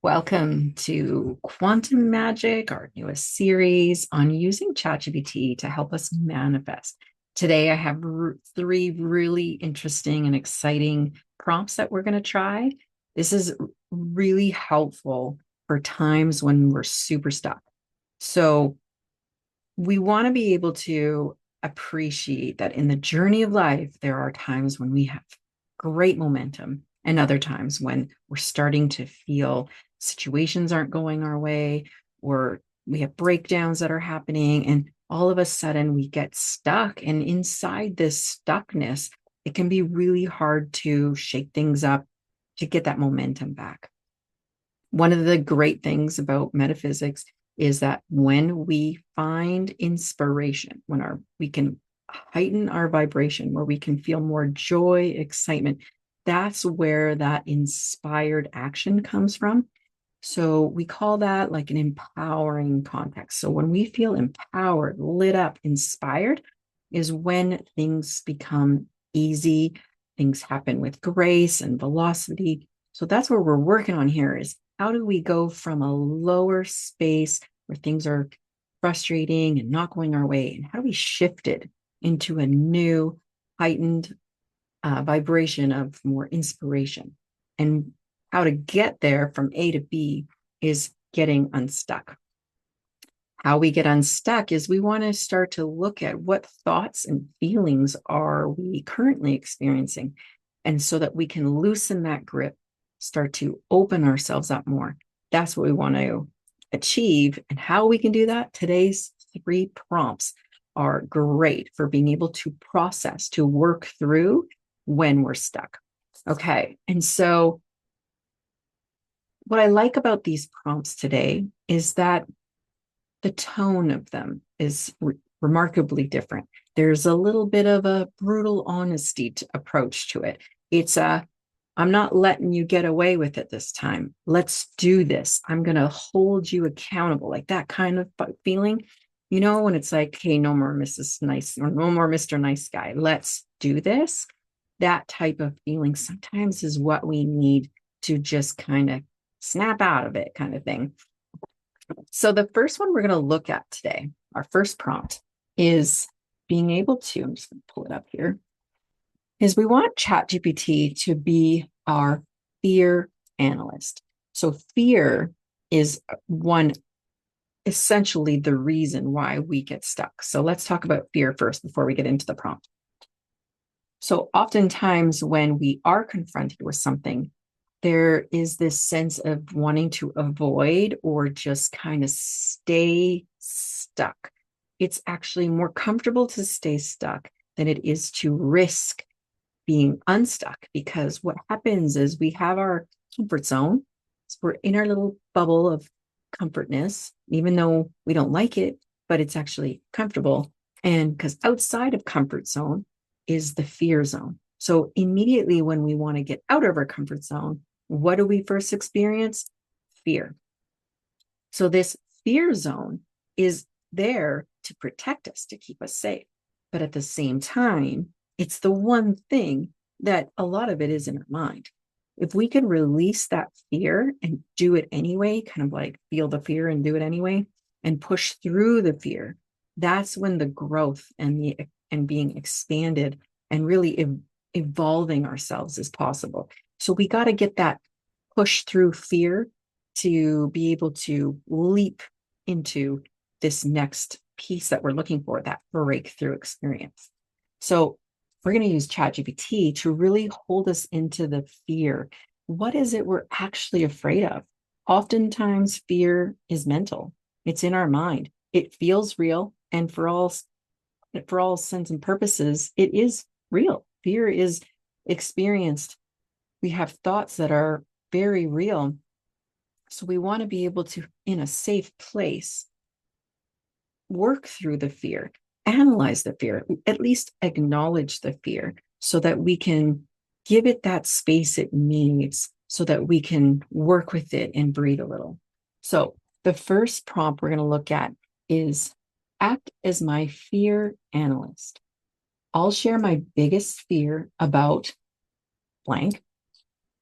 Welcome to Quantum Magic, our newest series on using ChatGPT to help us manifest. Today, I have three really interesting and exciting prompts that we're going to try. This is really helpful for times when we're super stuck. So, we want to be able to appreciate that in the journey of life, there are times when we have great momentum and other times when we're starting to feel situations aren't going our way, or we have breakdowns that are happening, and all of a sudden we get stuck. And inside this stuckness, it can be really hard to shake things up to get that momentum back. One of the great things about metaphysics is that when we find inspiration, we can heighten our vibration, where we can feel more joy, excitement, that's where that inspired action comes from. So we call that like an empowering context. So when we feel empowered, lit up, inspired, is when things become easy, things happen with grace and velocity. So that's where we're working on here is how do we go from a lower space where things are frustrating and not going our way, and how do we shift it into a new heightened vibration of more inspiration? And how to get there from A to B is getting unstuck. How we get unstuck is we want to start to look at what thoughts and feelings are we currently experiencing, and so that we can loosen that grip, start to open ourselves up more. That's what we want to achieve. And how we can do that, today's three prompts are great for being able to process, to work through when we're stuck. Okay. And so what I like about these prompts today is that the tone of them is remarkably different. There's a little bit of a brutal honesty approach to it. It's I'm not letting you get away with it this time. Let's do this. I'm going to hold you accountable, like that kind of feeling. You know, when it's like, hey, no more Mrs. Nice or no more Mr. Nice Guy. Let's do this. That type of feeling sometimes is what we need to just kind of snap out of it, kind of thing. So the first one we're going to look at today, our first prompt, is being able to, I'm just going to pull it up here, is we want ChatGPT to be our fear analyst. So fear is essentially the reason why we get stuck. So let's talk about fear first before we get into the prompt. So oftentimes when we are confronted with something, there is this sense of wanting to avoid or just kind of stay stuck. It's actually more comfortable to stay stuck than it is to risk being unstuck, because what happens is we have our comfort zone. So we're in our little bubble of comfortness, even though we don't like it, but it's actually comfortable. And because outside of comfort zone is the fear zone. So immediately when we want to get out of our comfort zone, what do we first experience? Fear. So this fear zone is there to protect us, to keep us safe. But at the same time, it's the one thing that a lot of it is in our mind. If we could release that fear and do it anyway, kind of like feel the fear and do it anyway, and push through the fear, that's when the growth and being expanded and really evolving ourselves is possible. So we got to get that push through fear to be able to leap into this next piece that we're looking for, that breakthrough experience. So we're going to use ChatGPT to really hold us into the fear. What is it we're actually afraid of? Oftentimes, fear is mental. It's in our mind. It feels real, and for all sense and purposes, it is real. Fear is experienced. We have thoughts that are very real. So we want to be able to, in a safe place, work through the fear, analyze the fear, at least acknowledge the fear, so that we can give it that space it needs, so that we can work with it and breathe a little. So the first prompt we're going to look at is act as my fear analyst. I'll share my biggest fear about blank,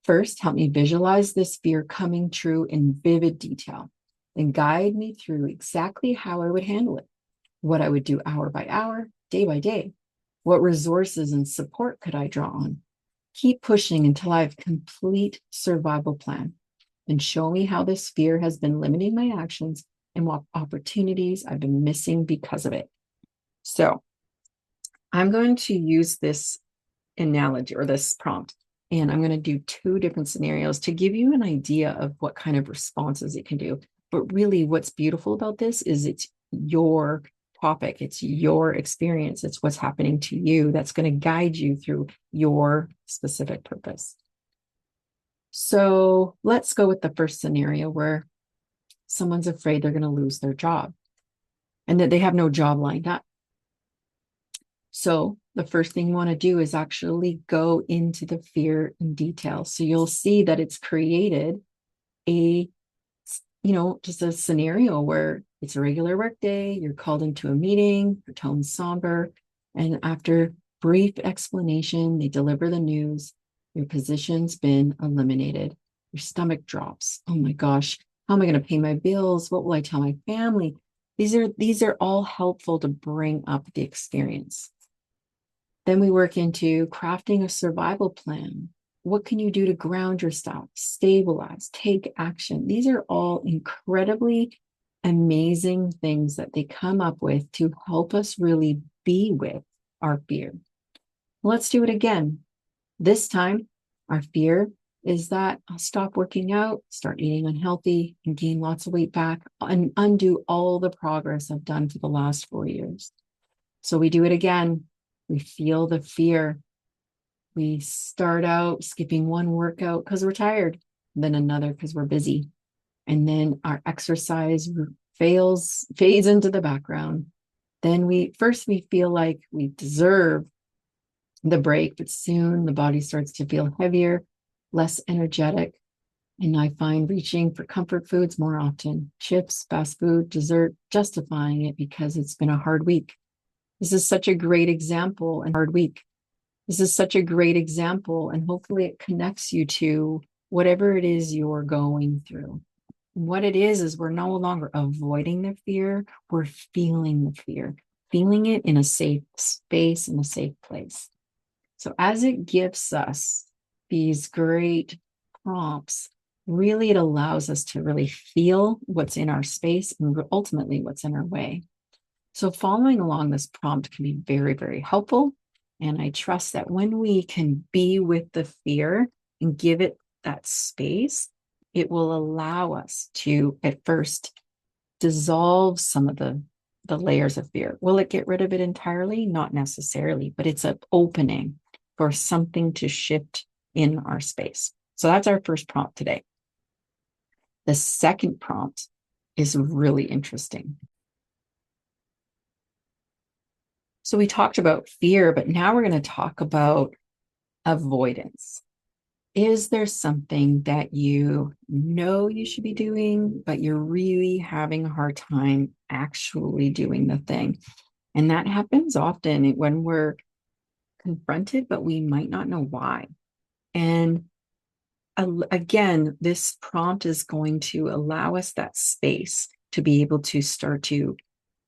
First, help me visualize this fear coming true in vivid detail, and guide me through exactly how I would handle it, what I would do hour by hour, day by day. What resources and support could I draw on? Keep pushing until I have a complete survival plan, and show me how this fear has been limiting my actions and what opportunities I've been missing because of it. So I'm going to use this analogy or this prompt, and I'm going to do two different scenarios to give you an idea of what kind of responses it can do. But really, what's beautiful about this is it's your topic, it's your experience, it's what's happening to you that's going to guide you through your specific purpose. So let's go with the first scenario where someone's afraid they're going to lose their job and that they have no job lined up. So the first thing you want to do is actually go into the fear in detail. So you'll see that it's created a, just a scenario where it's a regular work day, you're called into a meeting, your tone's somber, and after brief explanation, they deliver the news, your position's been eliminated. Your stomach drops. Oh my gosh, how am I going to pay my bills? What will I tell my family? These are all helpful to bring up the experience. Then we work into crafting a survival plan. What can you do to ground yourself, stabilize, take action? These are all incredibly amazing things that they come up with to help us really be with our fear. Let's do it again. This time, our fear is that I'll stop working out, start eating unhealthy, and gain lots of weight back, and undo all the progress I've done for the last 4 years. So we do it again. We feel the fear. We start out skipping one workout because we're tired, then another because we're busy. And then our exercise fades into the background. Then we feel like we deserve the break, but soon the body starts to feel heavier, less energetic. And I find reaching for comfort foods more often, chips, fast food, dessert, justifying it because it's been a hard week. This is such a great example and hard week. This is such a great example, and hopefully it connects you to whatever it is you're going through. What it is we're no longer avoiding the fear, we're feeling the fear, feeling it in a safe space, in a safe place. So as it gives us these great prompts, really it allows us to really feel what's in our space and ultimately what's in our way. So following along this prompt can be very, very helpful. And I trust that when we can be with the fear and give it that space, it will allow us to at first dissolve some of the layers of fear. Will it get rid of it entirely? Not necessarily, but it's an opening for something to shift in our space. So that's our first prompt today. The second prompt is really interesting. So we talked about fear, but now we're going to talk about avoidance. Is there something that you know you should be doing, but you're really having a hard time actually doing the thing? And that happens often when we're confronted, but we might not know why. And again, this prompt is going to allow us that space to be able to start to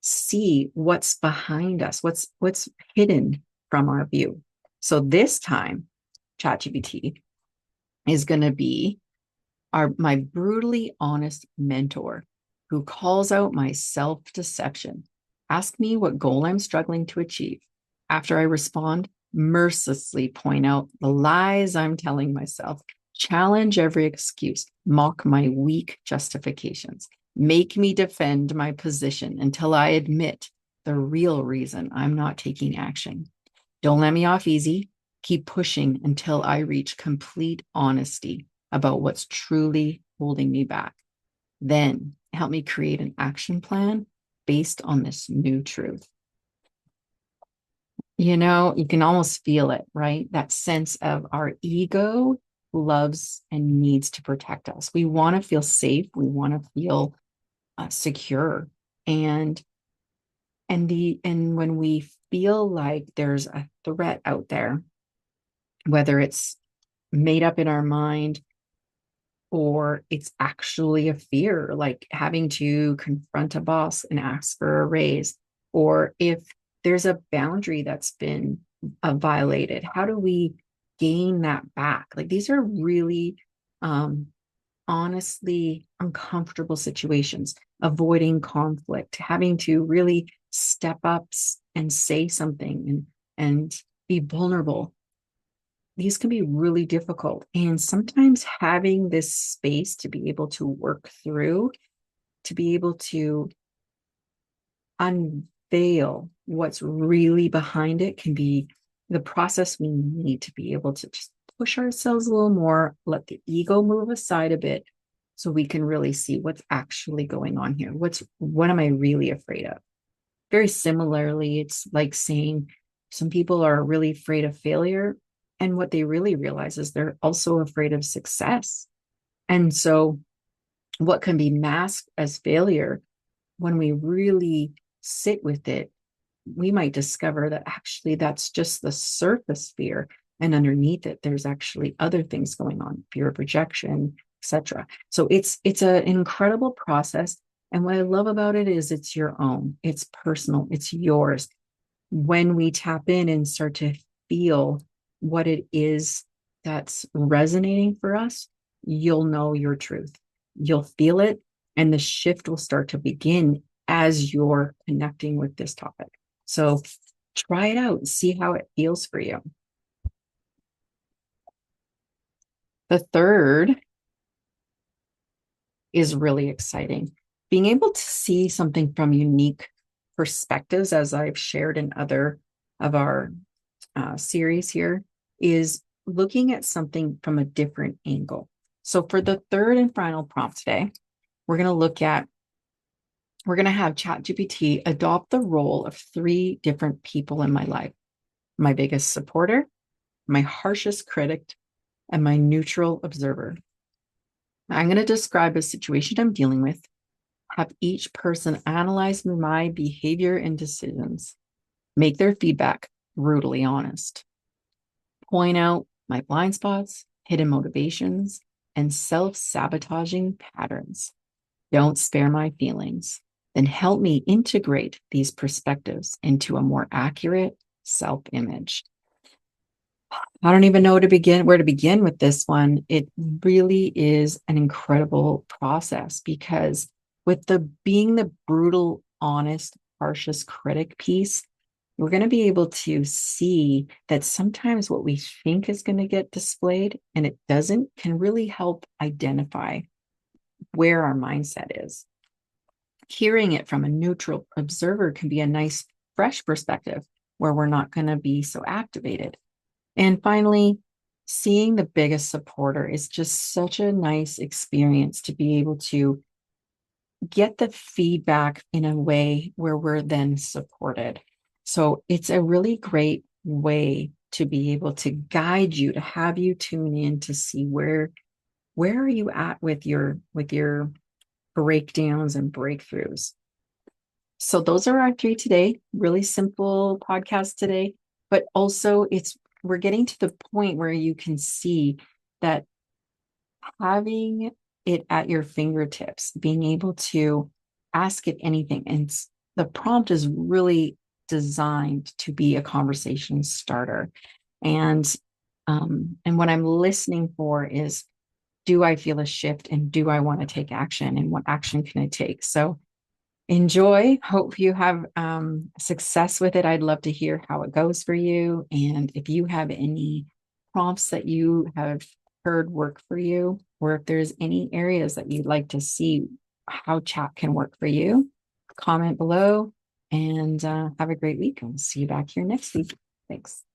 see what's behind us, what's hidden from our view. So this time, ChatGPT is going to be my brutally honest mentor who calls out my self-deception. Ask me what goal I'm struggling to achieve. After I respond, mercilessly point out the lies I'm telling myself, challenge every excuse, mock my weak justifications, make me defend my position until I admit the real reason I'm not taking action. Don't let me off easy. Keep pushing until I reach complete honesty about what's truly holding me back. Then help me create an action plan based on this new truth. You can almost feel it, right? That sense of our ego loves and needs to protect us. We want to feel safe. We want to feel secure. And when we feel like there's a threat out there, whether it's made up in our mind, or it's actually a fear, like having to confront a boss and ask for a raise, or if there's a boundary that's been violated, how do we gain that back? Like these are really honestly uncomfortable situations, avoiding conflict, having to really step up and say something and be vulnerable. These can be really difficult. And sometimes having this space to be able to work through, to be able to unveil what's really behind it can be the process we need to be able to just push ourselves a little more, let the ego move aside a bit so we can really see what's actually going on here. What am I really afraid of? Very similarly, it's like saying some people are really afraid of failure. And what they really realize is they're also afraid of success. And so, what can be masked as failure, when we really sit with it, we might discover that actually that's just the surface fear. And underneath it, there's actually other things going on, fear of rejection, etc. So it's an incredible process. And what I love about it is it's your own, it's personal, it's yours. When we tap in and start to feel what it is that's resonating for us, you'll know your truth. You'll feel it, and the shift will start to begin as you're connecting with this topic. So try it out and see how it feels for you. The third is really exciting. Being able to see something from unique perspectives, as I've shared in other of our series here, is looking at something from a different angle. So for the third and final prompt today, we're going to have ChatGPT adopt the role of three different people in my life: my biggest supporter, my harshest critic, and my neutral observer. I'm going to describe a situation I'm dealing with, have each person analyze my behavior and decisions, make their feedback brutally honest, point out my blind spots, hidden motivations, and self-sabotaging patterns. Don't spare my feelings. Then help me integrate these perspectives into a more accurate self-image. I don't even know where to begin with this one. It really is an incredible process, because with the being the brutal, honest, harshest critic piece, we're going to be able to see that sometimes what we think is going to get displayed and it doesn't can really help identify where our mindset is. Hearing it from a neutral observer can be a nice, fresh perspective where we're not going to be so activated. And finally, seeing the biggest supporter is just such a nice experience to be able to get the feedback in a way where we're then supported. So it's a really great way to be able to guide you, to have you tune in to see where are you at with your breakdowns and breakthroughs. So those are our three today. Really simple podcast today, but also we're getting to the point where you can see that having it at your fingertips, being able to ask it anything, and the prompt is really designed to be a conversation starter. And what I'm listening for is, do I feel a shift, and do I want to take action, and what action can I take? So enjoy. Hope you have success with it. I'd love to hear how it goes for you. And if you have any prompts that you have heard work for you, or if there's any areas that you'd like to see how chat can work for you, comment below, and have a great week. And we'll see you back here next week. Thanks.